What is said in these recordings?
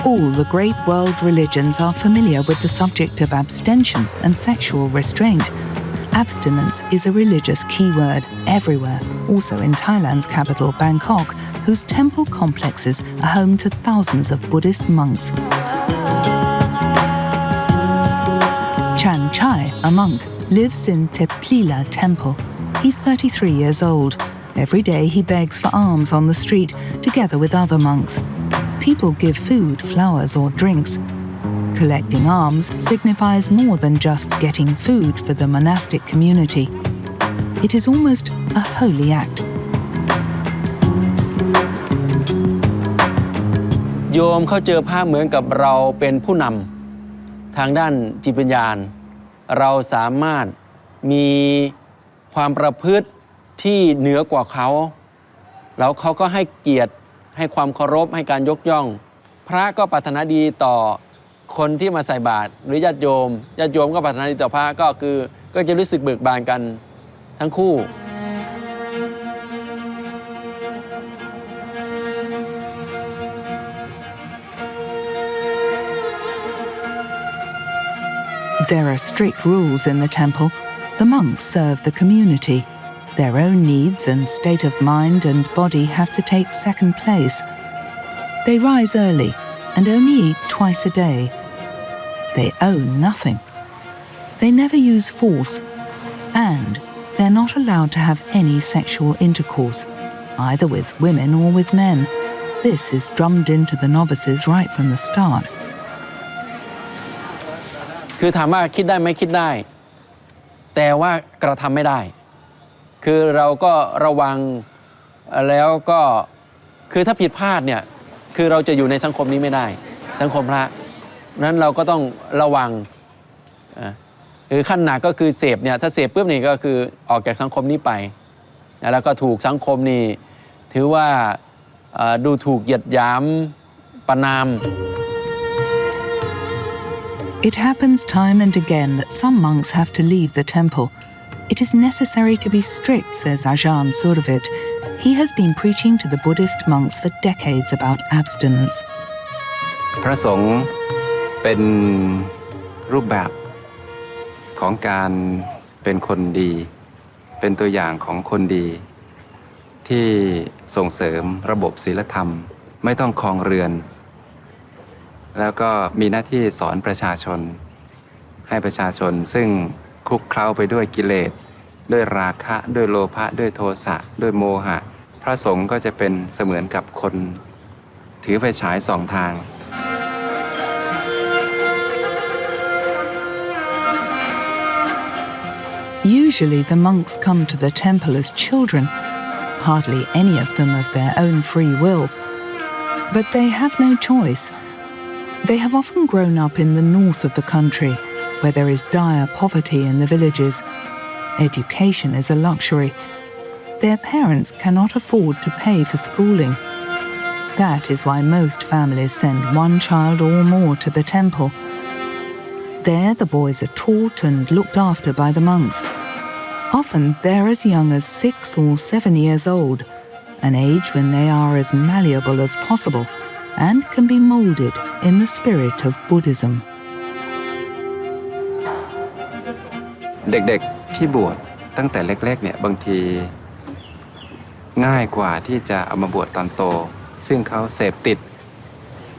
All the great world religions are familiar with the subject of abstention and sexual restraint. Abstinence is a religious keyword everywhere, also in Thailand's capital, Bangkok, whose temple complexes are home to thousands of Buddhist monks. Chan Chai, a monk, lives in Teplila Temple. He's 33 years old. Every day he begs for alms on the street, together with other monks. People give food, flowers or drinks. Collecting alms signifies more than just getting food for the monastic community. It is almost a holy act. โยมเขาเจอพระเหมือนกับเราเป็นผู้นำทางด้านจิตวิญญาณเราสามารถมีความประพฤติที่เหนือกว่าเขาแล้วเขาก็ให้เกียรติให้ความเคารพให้การยกย่องพระก็ปรารถนาดีต่อคนที่มาใส่บาตรหรือญาติโยมก็ปรารถนาดีต่อพระก็จะรู้สึกเบิกบานกันทั้งคู่ There are strict rules in the temple. The monks serve the community. Their own needs and state of mind and body have to take second place. They rise early and only eat twice a day. They own nothing. They never use force, and they're not allowed to have any sexual intercourse, either with women or with men. This is drummed into the novices right from the start. คือถามว่าคิดได้ไหมคิดได้แต่ว่ากระทำไม่ได้คือเราก็ระวังแล้วก็คือถ้าผิดพลาดเนี่ยคือเราจะอยู่ในสังคมนี้ไม่ได้สังคมพระนั้นเราก็ต้องระวังคือขั้นหนักก็คือเสพเนี่ยถ้าเสพปุ๊บนี่ก็คือออกจากสังคมนี้ไปแล้วก็ถูกสังคมนี่ถือว่าดูถูกเหยียดหยามประณาม It happens time and again that some monks have to leave the temple. It is necessary to be strict, says Ajahn Survit. He has been preaching to the Buddhist monks for decades about abstinence. พระสงฆ์เป็นรูปแบบของการเป็นคนดีเป็นตัวอย่างของคนดีที่ส่งเสริมระบบศีลธรรมไม่ต้องครองเรือนแล้วก็มีหน้าที่สอนประชาชนให้ประชาชนซึ่งคลุกเคล้าไปด้วยกิเลสด้วยราคะด้วยโลภะด้วยโทสะด้วยโมหะพระสงฆ์ก็จะเป็นเสมือนกับคนถือไฟฉายส่องทาง Usually the monks come to the temple as children, hardly any of them of their own free will. But they have no choice. They have often grown up in the north of the country, where there is dire poverty in the villages. Education is a luxury. Their parents cannot afford to pay for schooling. That is why most families send one child or more to the temple. There the boys are taught and looked after by the monks. Often they're as young as 6 or 7 years old, an age when they are as malleable as possible and can be molded in the spirit of Buddhism. เด็กๆที่บวชตั้งแต่เล็กๆเนี่ยบางทีง่ายกว่าที่จะเอามาบวชตอนโตซึ่งเขาเสพติด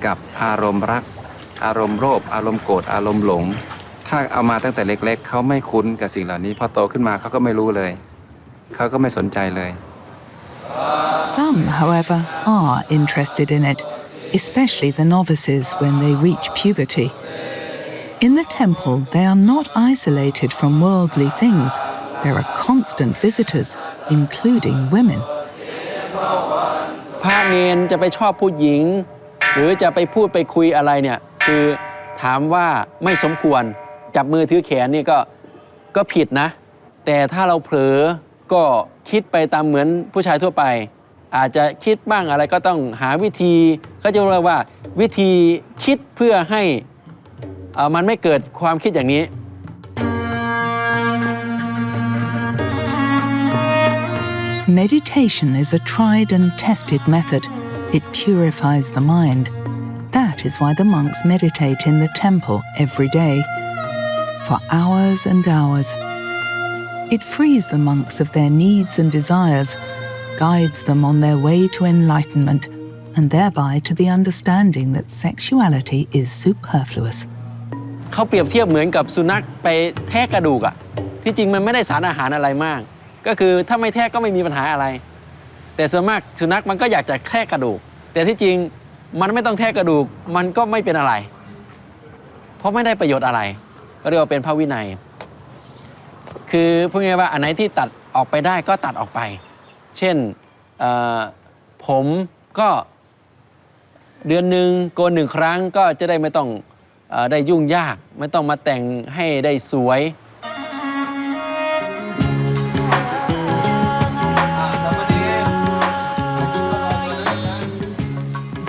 กับอารมณ์รักอารมณ์โลภอารมณ์โกรธอารมณ์หลงถ้าเอามาตั้งแต่เล็กๆเขาไม่คุ้นกับสิ่งเหล่านี้พอโตขึ้นมาเขาก็ไม่รู้เลยเขาก็ไม่สนใจเลย Some, however, are interested in it, especially the novices when they reach puberty. In the temple, they are not isolated from worldly things. There are constant visitors, including women. พระเนรจะไปชอบผู้หญิงหรือจะไปพูดไปคุยอะไรเนี่ยคือถามว่าไม่สมควรจับมือถือแขนนี่ก็ผิดนะแต่ถ้าเราเผลอก็คิดไปตามเหมือนผู้ชายทั่วไปอาจจะคิดบ้างอะไรก็ต้องหาวิธีเขาจะเรียกว่าวิธีคิดเพื่อให้มันไม่เกิดความคิดอย่างนี้ Meditation is a tried and tested method. It purifies the mind. That That is why the monks meditate in the temple every day, for hours and hours. It frees the monks of their needs and desires, guides them on their way to enlightenment, and thereby to the understanding that sexuality is superfluous. เขาเปรียบเทียบเหมือนกับสุนัขไปแทะกระดูกที่จริงมันไม่ได้สารอาหารอะไรมากก็คือถ้าไม่แทะก็ไม่มีปัญหาอะไรแต่ส่วนมากสุนัขมันก็อยากจะแทะกระดูกแต่ที่จริงมันไม่ต้องแทะกระดูกมันก็ไม่เป็นอะไรเพราะไม่ได้ประโยชน์อะไรก็เรียกว่าเป็นพระวินัยคือพูดง่ายๆว่าอันไหนที่ตัดออกไปได้ก็ตัดออกไปเช่นผมก็เดือนหนึ่งโกน1 ครั้งก็จะได้ไม่ต้องได้ยุ่งยากไม่ต้องมาแต่งให้ได้สวย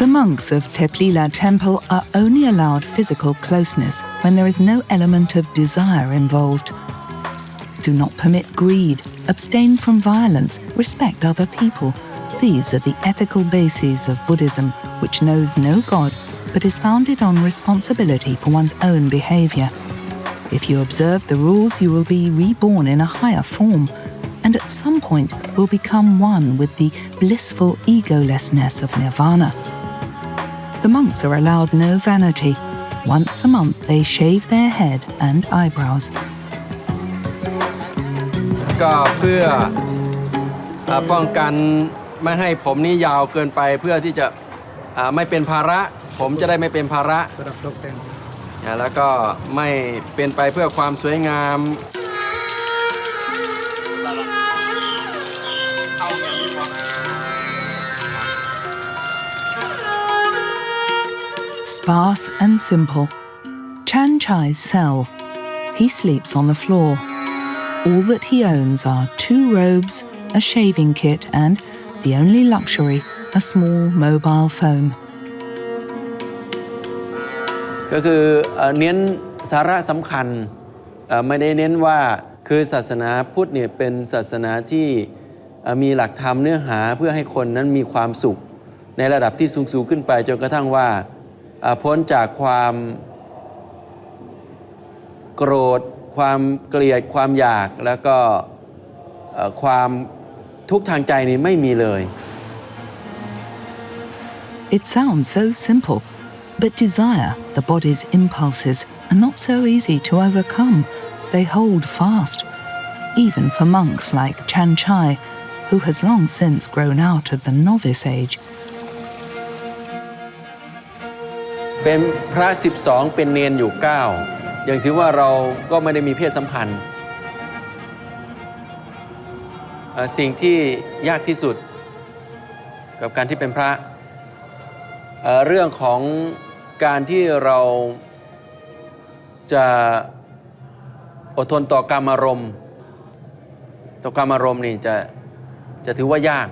The monks of Teplila Temple are only allowed physical closeness when there is no element of desire involved. Do not permit greed, abstain from violence, respect other people. These are the ethical bases of Buddhism, which knows no God, but is founded on responsibility for one's own behavior. If you observe the rules, you will be reborn in a higher form, and at some point will become one with the blissful egolessness of nirvana. The monks are allowed no vanity. Once a month they shave their head and eyebrows. ก็เพื่อป้องกันไม่ให้ผมนี้ยาวเกินไปเพื่อที่จะไม่เป็นภาระผมจะได้ไม่เป็นภาระแล้วก็ไม่เป็นไปเพื่อความสวยงาม Sparse and simple. Chan Chai's cell. He sleeps on the floor. All that he owns are 2 robes, a shaving kit, and, the only luxury, a small mobile phone. ก็คือเน้นสาระสำคัญไม่ได้เน้นว่าคือศาสนาพุทธเนี่ยเป็นศาสนาที่มีหลักธรรมเนื้อหาเพื่อให้คนนั้นมีความสุขในระดับที่สูงขึ้นไปจนกระทั่งว่าพ้นจากความโกรธความเกลียดความอยากแล้วก็ความทุกข์ทางใจนี่ไม่มีเลย It sounds so simple, but desire, the body's impulses, are not so easy to overcome. They hold fast, even for monks like Chan Chai, who has long since grown out of the novice age. เป็นพระ12เป็นเนนอยู่9อย่างถือว่าเราก็ไม่ได้มีเพศสัมพันธ์สิ่งที่ยากที่สุดกับการที่เป็นพระเรื่องของการที่เราจะอดทนต่อกามารมณ์นี่จะถือว่ายาก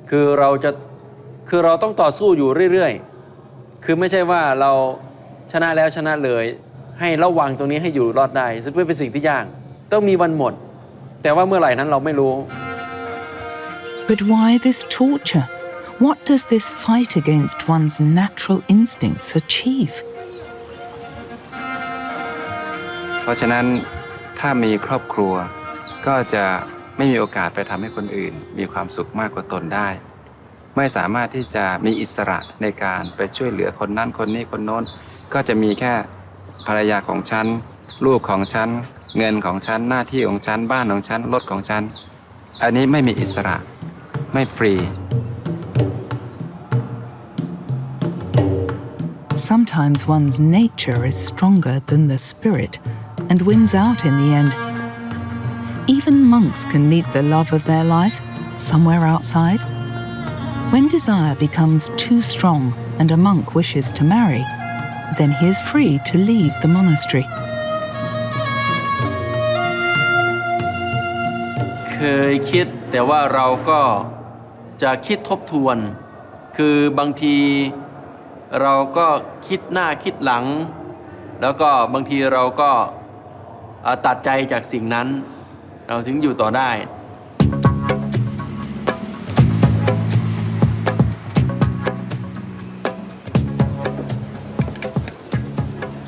คือเราต้องต่อสู้อยู่เรื่อยๆคือไม่ใช่ว่าเราชนะแล้วชนะเลยให้ระวังตรงนี้ให้อยู่รอดได้ซึ่งเป็นสิ่งที่ยากต้องมีวันหมดแต่ว่าเมื่อไหร่นั้นเราไม่รู้ But why this torture? What does this fight against one's natural instincts achieve? เพราะฉะนั้นถ้ามีครอบครัวก็จะไม่มีโอกาสไปทำให้คนอื่นมีความสุขมากกว่าตนได้ไม่สามารถที่จะมีอิสระในการไปช่วยเหลือคนนั้นคนนี้คนโน้นก็จะมีแค่ภรรยาของฉันลูกของฉันเงินของฉันหน้าที่ของฉันบ้านของฉันรถของฉันอันนี้ไม่มีอิสระไม่ฟรี Sometimes one's nature is stronger than the spirit and wins out in the end. Even monks can meet the love of their life somewhere outside. When desire becomes too strong and a monk wishes to marry, then he is free to leave the monastery. เคยคิดแต่ว่าเราก็จะคิดทบทวนคือบางทีเราก็คิดหน้าคิดหลังแล้วก็บางทีเราก็ตัดใจจากสิ่งนั้นเราถึงอยู่ต่อได้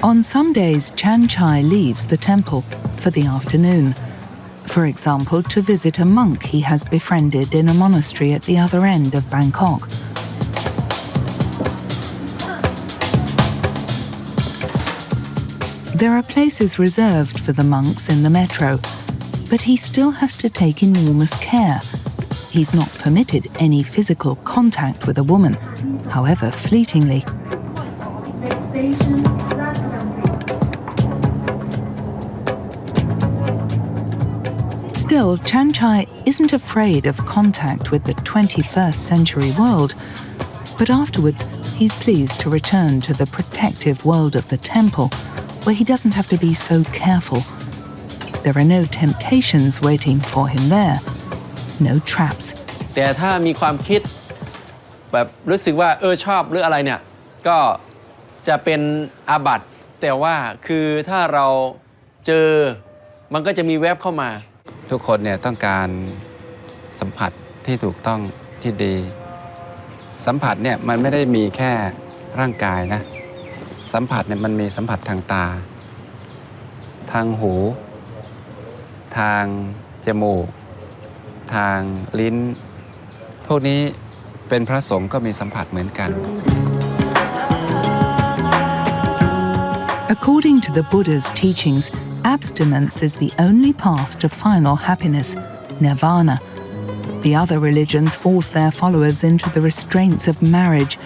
On some days, Chan Chai leaves the temple for the afternoon. For example, to visit a monk he has befriended in a monastery at the other end of Bangkok. There are places reserved for the monks in the metro, but he still has to take enormous care. He's not permitted any physical contact with a woman, however fleetingly. Still, Chan Chai isn't afraid of contact with the 21st century world, but afterwards he's pleased to return to the protective world of the temple, where he doesn't have to be so careful. There are no temptations waiting for him there, no traps. แต่ถ้ามีความคิดแบบรู้สึกว่าชอบหรืออะไรเนี่ยก็จะเป็นอาบัติแต่ว่าคือถ้าเราเจอมันก็จะมีแวบเข้ามาทุกคนเนี่ยต้องการสัมผัสที่ถูกต้องที่ดีสัมผัสเนี่ยมันไม่ได้มีแค่ร่างกายนะสัมผัสเนี่ยมันมีสัมผัสทางตาทางหูทางจมูกทางลิ้นพวกนี้เป็นพระสงฆ์ก็มีสัมผัสเหมือนกัน According to the Buddha's teachings, abstinence is the only path to final happiness, nirvana. The other religions force their followers into the restraints of marriage.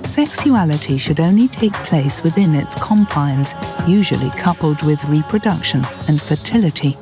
Sexuality should only take place within its confines, usually coupled with reproduction and fertility.